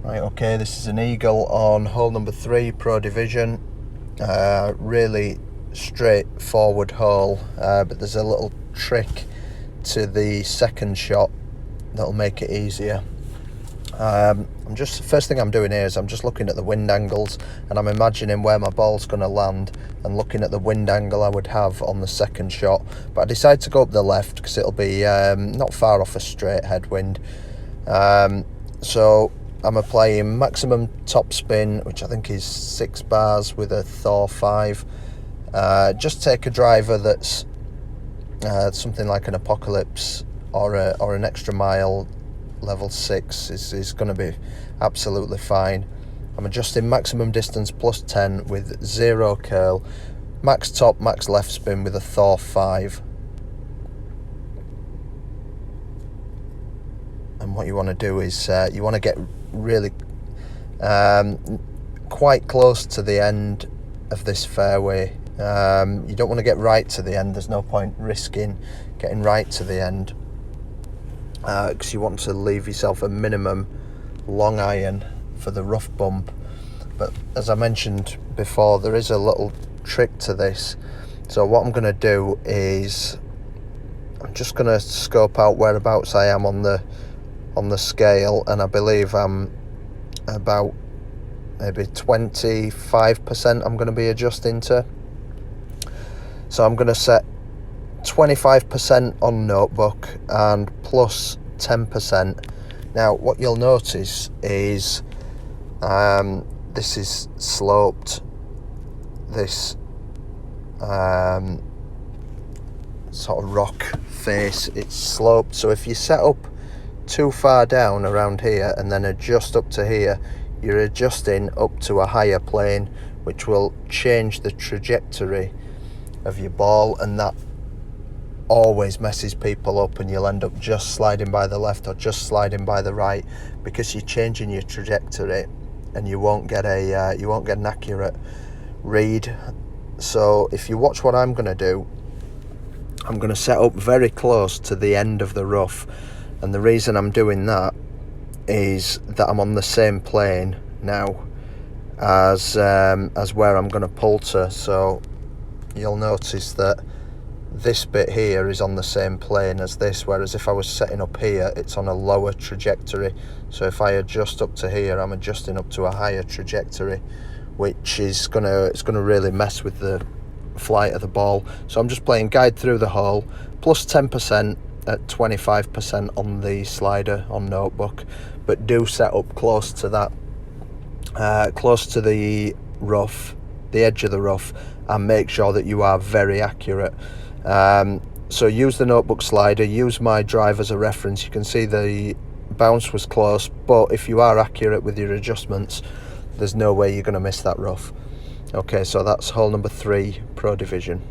Right, okay, this is an eagle on hole number 3, Pro Division. Really straightforward hole, but there's a little trick to the second shot that'll make it easier. First thing I'm doing here is I'm just looking at the wind angles, and I'm imagining where my ball's going to land and looking at the wind angle I would have on the second shot. But I decided to go up the left because it'll be not far off a straight headwind. So I'm applying maximum top spin, which I think is 6 bars with a Thor 5. Just take a driver that's something like an Apocalypse or an Extra Mile level 6 is going to be absolutely fine. I'm adjusting maximum distance plus 10 with 0 curl, max top, max left spin with a Thor 5. And what you want to do is you want to get really quite close to the end of this fairway. You don't want to get right to the end. There's no point risking getting right to the end, because you want to leave yourself a minimum long iron for the rough bump. But as I mentioned before, there is a little trick to this. So what I'm going to do is I'm just going to scope out whereabouts I am on the scale, and I believe I'm about maybe 25% I'm going to be adjusting to. So I'm going to set 25% on notebook and plus 10%. Now what you'll notice is this is sloped, this sort of rock face, it's sloped. So if you set up too far down around here and then adjust up to here, you're adjusting up to a higher plane, which will change the trajectory of your ball, and that always messes people up, and you'll end up just sliding by the left or just sliding by the right because you're changing your trajectory, and you won't get an accurate read. So if you watch what I'm going to do, I'm going to set up very close to the end of the rough. And the reason I'm doing that is that I'm on the same plane now as where I'm going to pull to. So you'll notice that this bit here is on the same plane as this, whereas if I was setting up here, it's on a lower trajectory. So if I adjust up to here, I'm adjusting up to a higher trajectory, which is gonna really mess with the flight of the ball. So I'm just playing guide through the hole, plus 10% at 25% on the slider on notebook, but do set up close to that, close to the rough, the edge of the rough, and make sure that you are very accurate. So use the notebook slider, use my drive as a reference. You can see the bounce was close, but if you are accurate with your adjustments, there's no way you're going to miss that rough. Okay, so that's hole number 3, Pro Division.